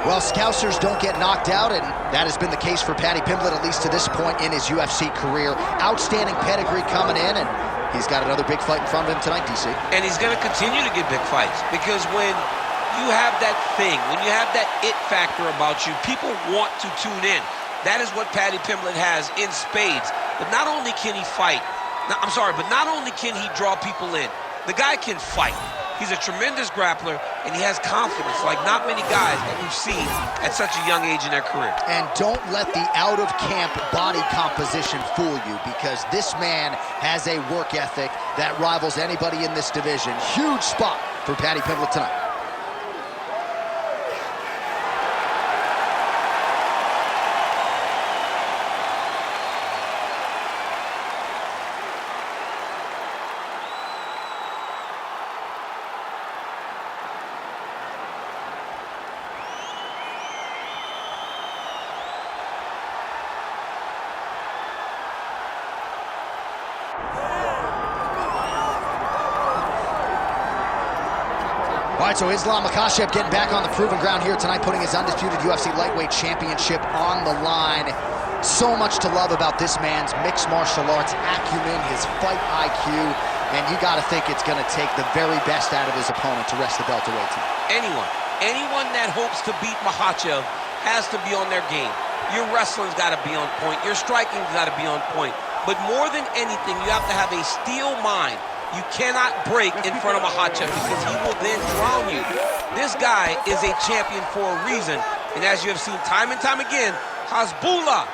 Well, Scousers don't get knocked out, and that has been the case for Paddy Pimblett, at least to this point in his UFC career. Outstanding pedigree coming in, and he's got another big fight in front of him tonight, DC. And he's going to continue to get big fights, because when you have that thing, when you have that it factor about you, people want to tune in. That is what Paddy Pimblett has in spades. But not only can he fight, but not only can he draw people in, the guy can fight. He's a tremendous grappler, and he has confidence like not many guys that we've seen at such a young age in their career. And don't let the out-of-camp body composition fool you, because this man has a work ethic that rivals anybody in this division. Huge spot for Paddy Pimblett tonight. All right, so Islam Makhachev getting back on the proven ground here tonight, putting his undisputed UFC lightweight championship on the line. So much to love about this man's mixed martial arts acumen, his fight IQ, and you got to think it's going to take the very best out of his opponent to wrest the belt away tonight. Anyone that hopes to beat Makhachev has to be on their game. Your wrestling's got to be on point. Your striking's got to be on point. But more than anything, you have to have a steel mind. You cannot break in front of Makhachev, because he will then drown you. This guy is a champion for a reason. And as you have seen time and time again, Hasbullah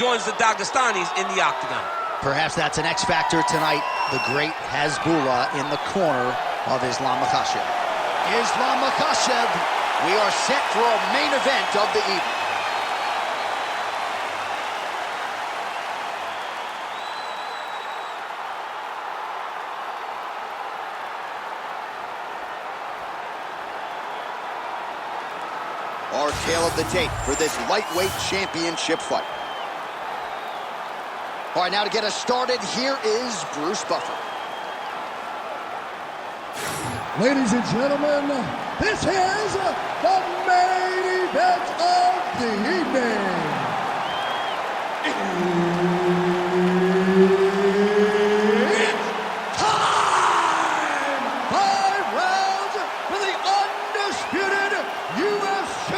joins the Dagestanis in the octagon. Perhaps that's an X factor tonight. The great Hasbullah in the corner of Islam Makhachev. Islam Makhachev, we are set for a main event of the evening. Our tale of the tape for this lightweight championship fight. All right, now to get us started, here is Bruce Buffer. Ladies and gentlemen, this is the main event of the evening. It's time! 5 rounds for the undisputed UFC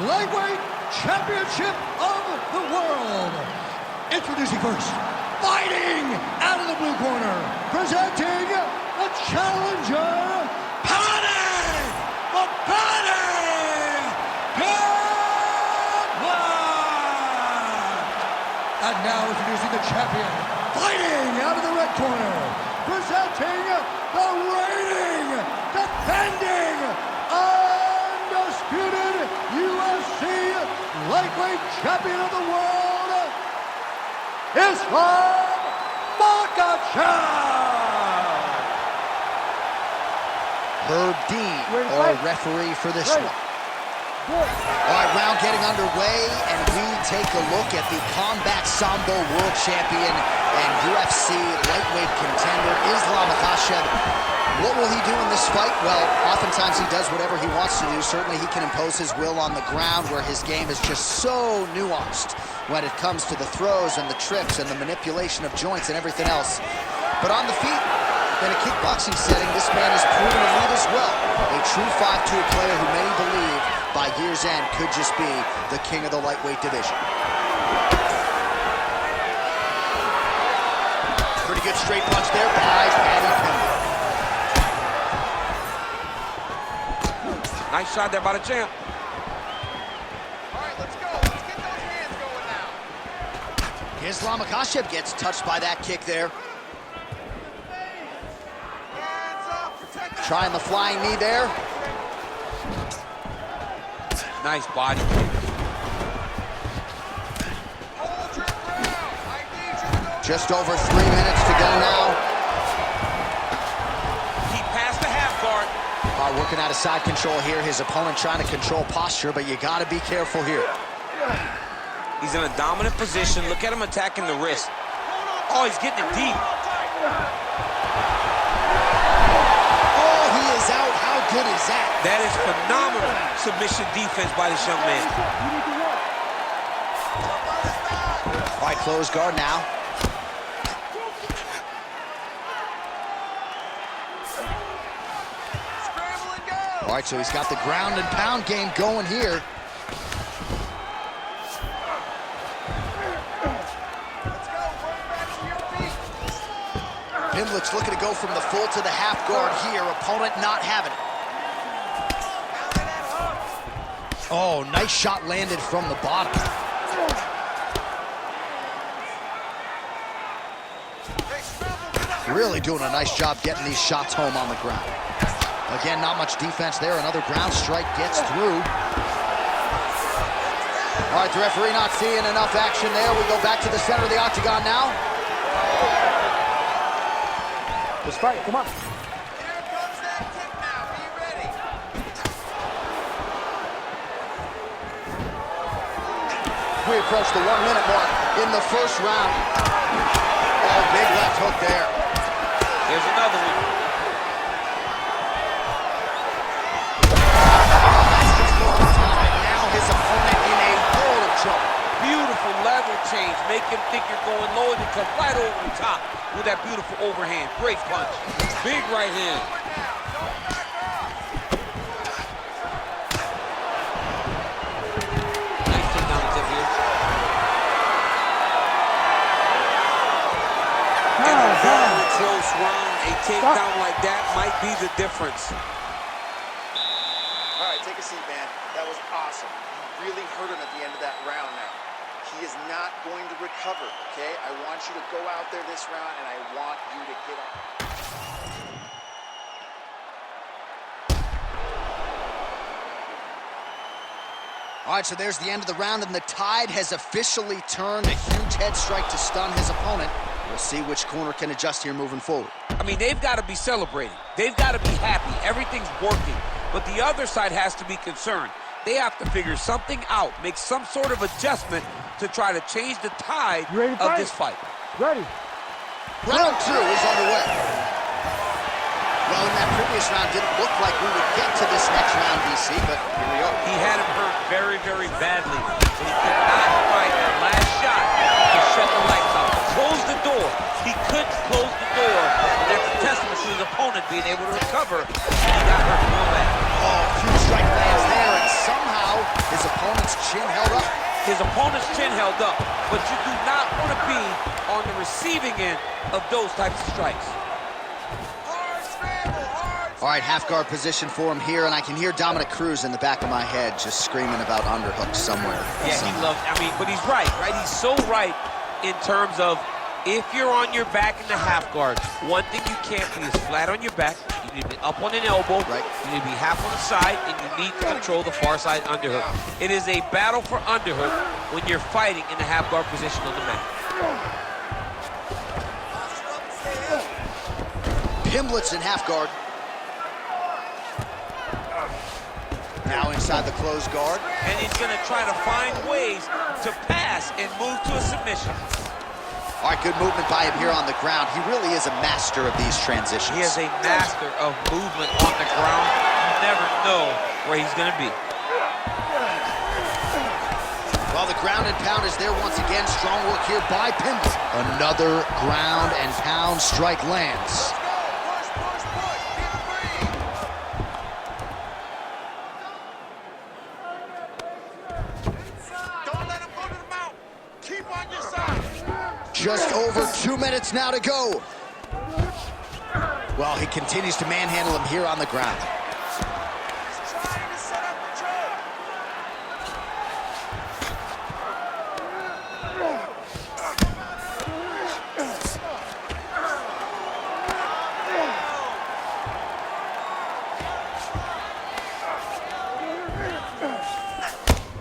Lightweight Championship of the world. Introducing first, fighting out of the blue corner, presenting the challenger, Paddy Pimblett! And now introducing the champion, fighting out of the red corner, presenting the reigning, defending, undisputed UFC lightweight champion of the world, Islam Makhachev! Herb Dean, our referee for this one. All right, round getting underway, and we take a look at the Combat Sambo World Champion and UFC lightweight contender, Islam Makhachev. What will he do in this fight? Well, oftentimes he does whatever he wants to do. Certainly he can impose his will on the ground, where his game is just so nuanced when it comes to the throws and the trips and the manipulation of joints and everything else. But on the feet, in a kickboxing setting, this man has proven to lead as well. A true 5-tool player who many believe by year's end could just be the king of the lightweight division. Pretty good straight punch there by Paddy Pimblett. Nice shot there by the champ. All right, let's go. Let's get those hands going now. Islam Makhachev gets touched by that kick there. Trying the flying knee there. Nice body. Just over 3 minutes to go now. He passed the half guard. Working out of side control here. His opponent trying to control posture, but you got to be careful here. He's in a dominant position. Look at him attacking the wrist. Oh, he's getting it deep. Oh, he is out. How good is that? That is phenomenal submission defense by this young man. All right, close guard now. Scramble and go. All right, so he's got the ground and pound game going here. Let's go. Work back to your feet. Pimblett's looking to go from the full to the half guard here. Opponent not having it. Oh, nice shot landed from the bottom. Really doing a nice job getting these shots home on the ground. Again, not much defense there. Another ground strike gets through. All right, the referee not seeing enough action there. We go back to the center of the octagon now. Let's fight, come on. Here comes that kick now. Be ready. We approach the 1 minute mark in the first round. Oh, big left hook there. Here's another one. Now his opponent in a world of trouble. Beautiful level change. Make him think you're going low and then come right over the top with that beautiful overhand. Great punch. Big right hand. Nice takedown tip here. In a very close round, a takedown like that might be the difference. All right, take a seat, man. That was awesome. You really hurt him at the end of that round now. He is not going to recover, okay? I want you to go out there this round, and I want you to get up. All right, so there's the end of the round, and the tide has officially turned. A huge head strike to stun his opponent. We'll see which corner can adjust here moving forward. I mean, they've got to be celebrating. They've got to be happy. Everything's working. But the other side has to be concerned. They have to figure something out, make some sort of adjustment to try to change the tide of this fight. Ready. Round 2 is underway. Well, in that previous round, didn't look like we would get to this next round, DC, but here we are. He had him hurt very, very badly. But he could not find that last shot to shut the lights off. Close the door. He couldn't close the door. And that's a testament to his opponent being able to recover. He got hurt real bad. Oh, huge strike lands there, and somehow his opponent's chin held up. His opponent's chin held up, but you do not want to be on the receiving end of those types of strikes. Hard scramble, hard. All right, half guard position for him here, and I can hear Dominic Cruz in the back of my head just screaming about underhooks somewhere. Yeah, he loves, I mean, but he's right? He's so right in terms of if you're on your back in the half guard, one thing you can't be is flat on your back. You need to be up on an elbow. Right. You need to be half on the side, and you need to control the far side underhook. It is a battle for underhook when you're fighting in the half guard position on the mat. Pimblett's in half guard. Now inside the closed guard. And he's going to try to find ways to pass and move to a submission. All right, good movement by him here on the ground. He really is a master of these transitions. He is a master of movement on the ground. You never know where he's going to be. Well, the ground and pound is there once again. Strong work here by Pimblett. Another ground and pound strike lands. Push, push, push. Get free. Don't let him go to the mount. Keep on your side. Just over 2 minutes now to go. Well, he continues to manhandle him here on the ground. He's trying to set up the choke.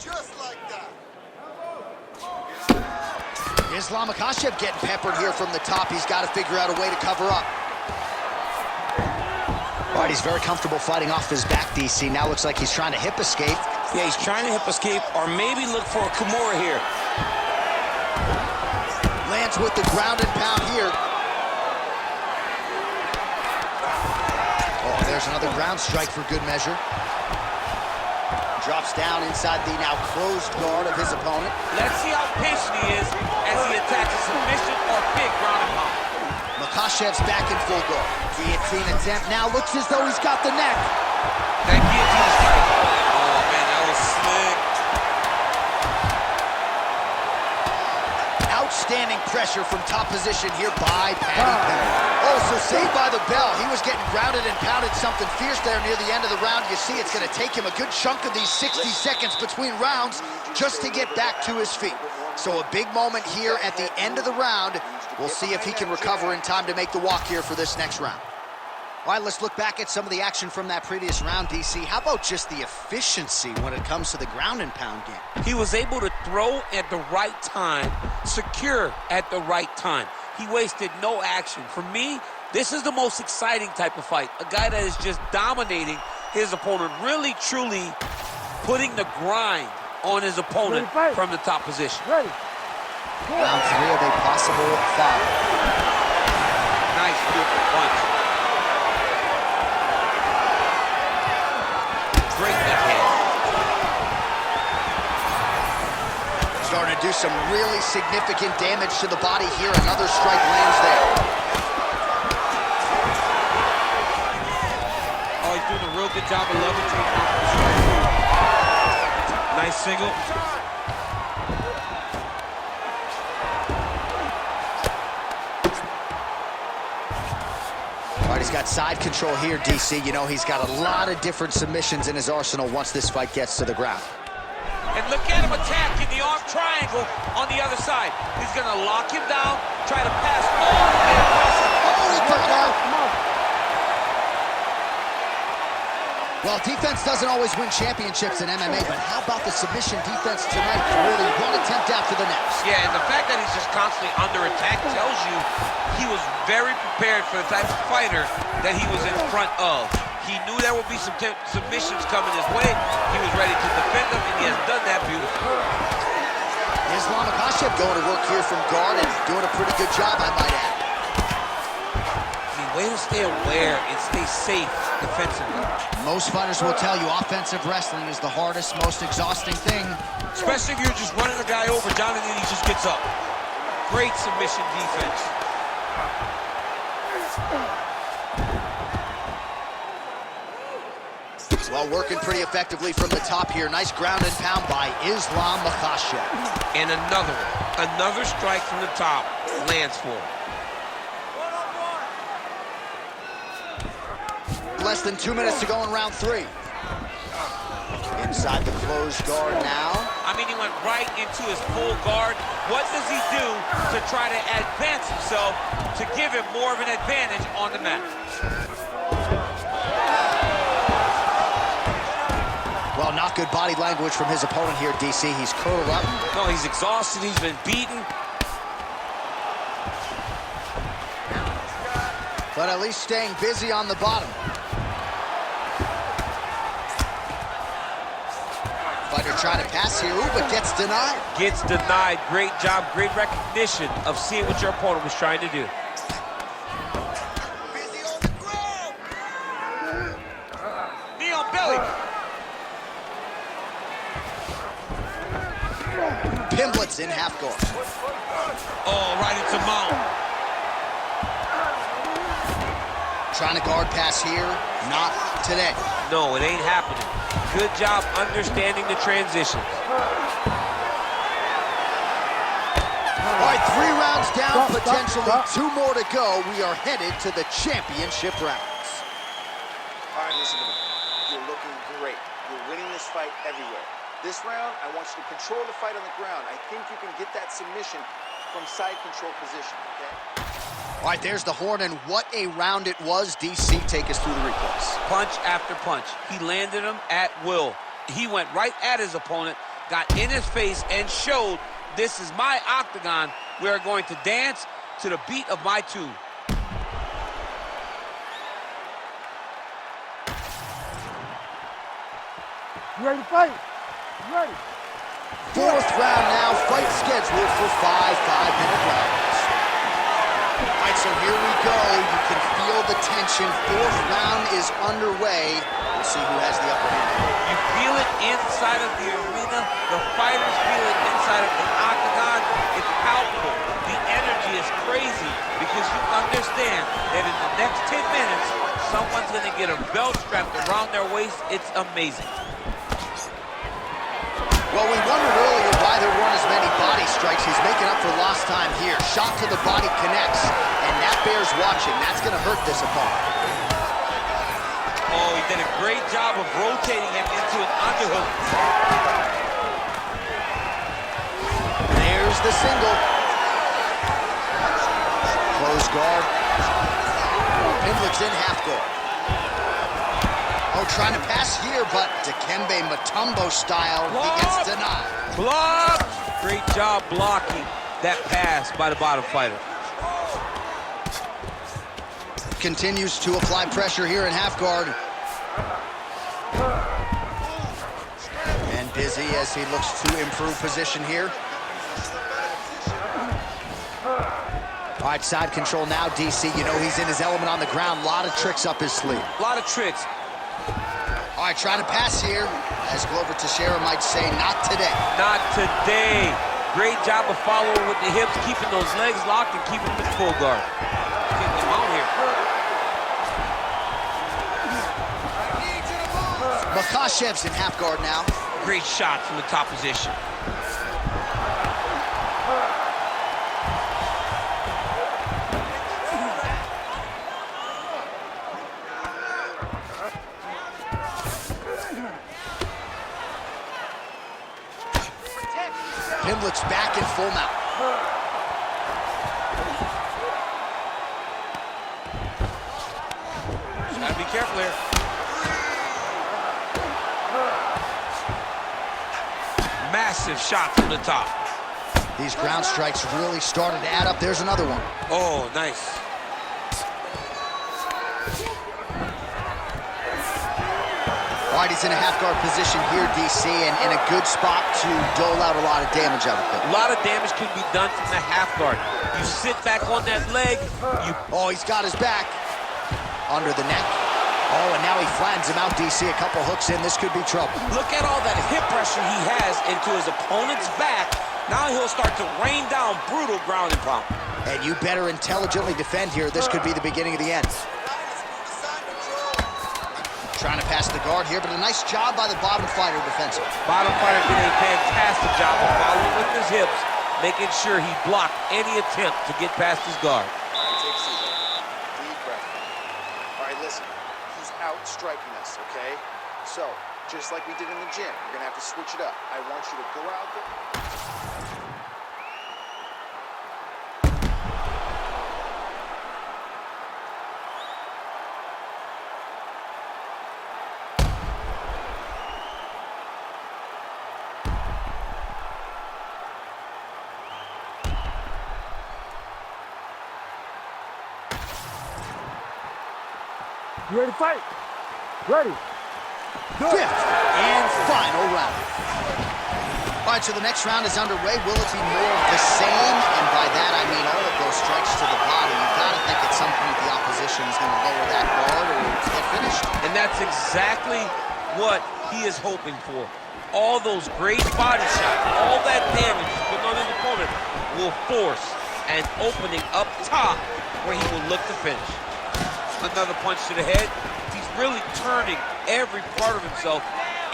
Just like that. Islam Makhachev getting peppered here from the top. He's got to figure out a way to cover up. All right, he's very comfortable fighting off his back, DC. Now looks like he's trying to hip escape. Yeah, he's trying to hip escape or maybe look for a Kimura here. Lands with the ground and pound here. Oh, there's Another ground strike for good measure. Drops down inside the now closed guard of his opponent. Let's see how patient he is as he attacks a submission or big ground and pound. Makhachev's back in full guard. Guillotine attempt now looks as though he's got the neck. That guillotine strike. Oh, man, that was slick. Outstanding pressure from top position here by Paddy Pimblett. Oh, so saved by the bell. He was getting grounded and pounded something fierce there near the end of the round. You see it's going to take him a good chunk of these 60 seconds between rounds just to get back to his feet. So a big moment here at the end of the round. We'll see if he can recover in time to make the walk here for this next round. All right, let's look back at some of the action from that previous round, DC. How about just the efficiency when it comes to the ground and pound game? He was able to throw at the right time, secure at the right time. He wasted no action. For me, this is the most exciting type of fight. A guy that is just dominating his opponent, really, truly putting the grind on his opponent from the top position. Round 3 of a possible 5. Nice beautiful punch. Great backhand. Starting to do some really significant damage to the body here. Another strike lands there. Oh, he's doing a real good job of levitating off the strike. Nice single. All right, he's got side control here, DC. You know, he's got a lot of different submissions in his arsenal once this fight gets to the ground. And look at him attacking the arm triangle on the other side. He's going to lock him down, try to pass all the way across. Oh, he got out. Well, defense doesn't always win championships in MMA, but how about the submission defense tonight? Really one attempt after the next. Yeah, and the fact that he's just constantly under attack tells you he was very prepared for the type of fighter that he was in front of. He knew there would be some submissions coming his way. He was ready to defend them, and he has done that beautifully. Islam Makhachev going to work here from guard and doing a pretty good job, I might add. I mean, way to stay aware and stay safe defensively. Most fighters will tell you offensive wrestling is the hardest, most exhausting thing. Especially if you're just running a guy over, John, and then he just gets up. Great submission defense. Well, working pretty effectively from the top here. Nice ground and pound by Islam Makhachev. And another strike from the top lands for him. Less than 2 minutes to go in round 3. Inside the closed guard now. I mean, he went right into his full guard. What does he do to try to advance himself to give him more of an advantage on the mat? Well, not good body language from his opponent here, DC. He's curled up. No, he's exhausted. He's been beaten. But at least staying busy on the bottom. Fighter trying to pass here, ooh, but gets denied. Gets denied. Great job, great recognition of seeing what your opponent was trying to do. Busy on the ground. Knee on belly. Pimblett's in half guard. Oh, right into mount. Trying to guard pass here, not today. No, it ain't happening. Good job understanding the transitions. All right, 3 rounds down, potentially 2 more to go. We are headed to the championship rounds. All right, listen to me. You're looking great. You're winning this fight everywhere. This round, I want you to control the fight on the ground. I think you can get that submission from side control position, okay? All right, there's the horn, and what a round it was. DC, take us through the replays. Punch after punch. He landed him at will. He went right at his opponent, got in his face, and showed this is my octagon. We are going to dance to the beat of my tune. You ready to fight? You ready? 4th round now, fight scheduled for 5 5-minute rounds. All right, so here we go. You can feel the tension mentioned, fourth round is underway. We'll see who has the upper hand. You feel it inside of the arena. The fighters feel it inside of the octagon. It's palpable. The energy is crazy because you understand that in the next 10 minutes, someone's going to get a belt strapped around their waist. It's amazing. Well, we wondered earlier why there weren't as many body strikes. He's making up for lost time here. Shot to the body connects, and that bears watching. That's going to hurt this opponent. Oh, he did a great job of rotating him into an underhook. There's the single. Close guard. Pimblett's in half guard. Oh, trying to pass here, but Dikembe Mutombo style, he gets denied. Block! Great job blocking that pass by the bottom fighter. Continues to apply pressure here in half guard. And busy as he looks to improve position here. All right, side control now, DC. You know he's in his element on the ground. A lot of tricks up his sleeve. A lot of tricks. All right, trying to pass here. As Glover Teixeira might say, not today. Not today. Great job of following with the hips, keeping those legs locked and keeping them in full guard. Keeping them out here. Makhachev's in half guard now. Great shot from the top position. Pimblett's back in full mount. Gotta be careful here. Massive shot from the top. These ground strikes really started to add up. There's another one. Oh, nice. All right, he's in a half-guard position here, DC, and in a good spot to dole out a lot of damage, I would think. A lot of damage can be done from the half guard. You sit back on that leg. Oh, he's got his back. Under the neck. Oh, and now he flattens him out, DC. A couple hooks in. This could be trouble. Look at all that hip pressure he has into his opponent's back. Now he'll start to rain down brutal ground and pound. And you better intelligently defend here. This could be the beginning of the end. Trying to pass the guard here, but a nice job by the bottom fighter defensive. Bottom fighter did a fantastic job of following with his hips, making sure he blocked any attempt to get past his guard. All right, take a seat. Deep breath. All right, listen. He's outstriking us, okay? So, just like we did in the gym, you're going to have to switch it up. I want you to go out there. You ready to fight? Ready. Fifth and final round. All right, so the next round is underway. Will it be more of the same? And by that, I mean all of those strikes to the body. You've got to think at some point the opposition is going to lower that guard or get finished. And that's exactly what he is hoping for. All those great body shots, all that damage he's putting on his opponent will force an opening up top where he will look to finish. Another punch to the head. He's really turning every part of himself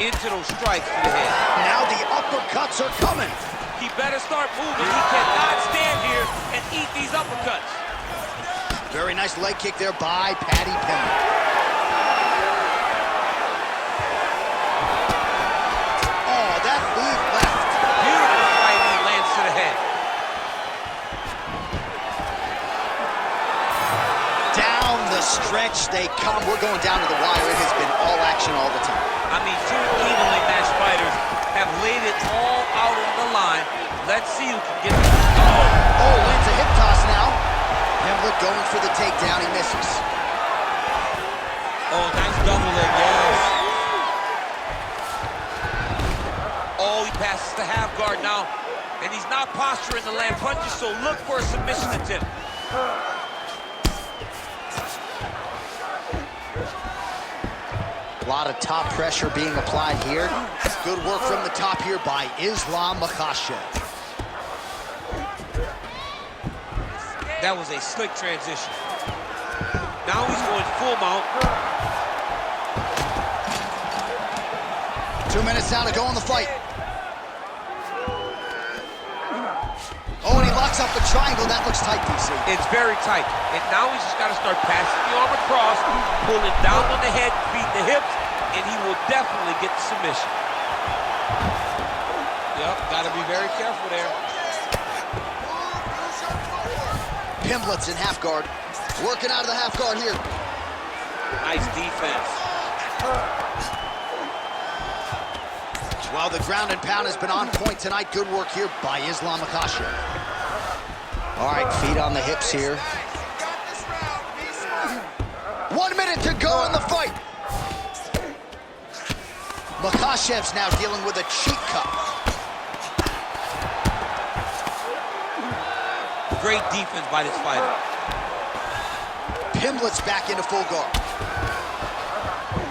into those strikes to the head. Now the uppercuts are coming. He better start moving. He cannot stand here and eat these uppercuts. Very nice leg kick there by Paddy Pimblett. Oh, that lead left. Beautiful right knee lands to the head. Down the stretch they come. We're going down to the wire. It has been all action all the time. I mean, two evenly matched fighters have laid it all out on the line. Let's see who can get it. Oh, lands a hip toss now. Pimblett going for the takedown. He misses. Oh, nice double leg, yes. Oh, he passes the half guard now. And he's not posturing to land punches, so look for a submission attempt. A lot of top pressure being applied here. Good work from the top here by Makhachev. That was a slick transition. Now he's going full mount. 2 minutes now to go in the fight. Oh, and he locks up the triangle. That looks tight, DC. It's very tight. And now he's just got to start passing the arm across, pulling down on the head, beating the hips, and he will definitely get the submission. Yep, got to be very careful there. Pimblett's in half guard. Working out of the half guard here. Nice defense. Well, the ground and pound has been on point tonight. Good work here by Makhachev. All right, feet on the hips here. 1 minute to go in the fight. Makhachev's now dealing with a cheek cut. Great defense by this fighter. Pimblett's back into full guard.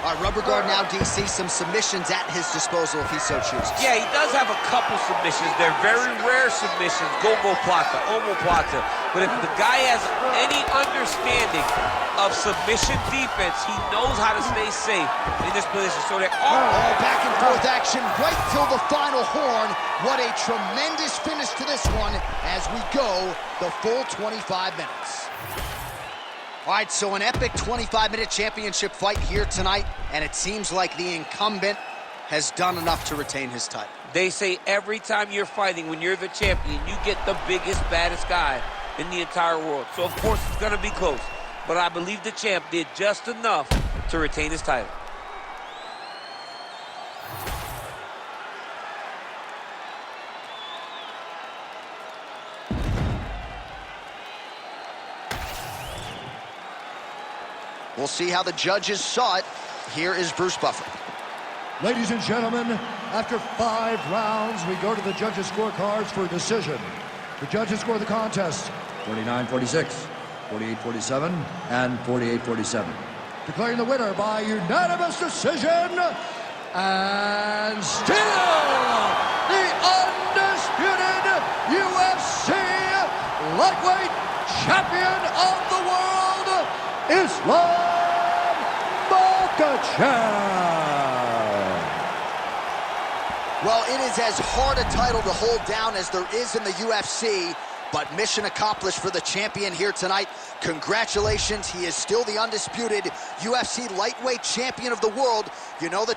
All right, rubber guard now, DC. Some submissions at his disposal if he so chooses. Yeah, he does have a couple submissions. They're very rare submissions, gogoplata, omoplata. But if the guy has any understanding of submission defense, he knows how to stay safe in this position. So they're all back and forth action right till the final horn. What a tremendous finish to this one as we go the full 25 minutes. All right, so an epic 25-minute championship fight here tonight, and it seems like the incumbent has done enough to retain his title. They say every time you're fighting, when you're the champion, you get the biggest, baddest guy in the entire world. So, of course, it's going to be close. But I believe the champ did just enough to retain his title. We'll see how the judges saw it. Here is Bruce Buffer. Ladies and gentlemen, after 5 rounds, we go to the judges' scorecards for a decision. The judges score the contest 49-46, 48-47, and 48-47. Declaring the winner by unanimous decision, and still the undisputed UFC lightweight champion of the world, Makhachev. Well, it is as hard a title to hold down as there is in the UFC, but mission accomplished for the champion here tonight. Congratulations, he is still the undisputed UFC lightweight champion of the world. You know the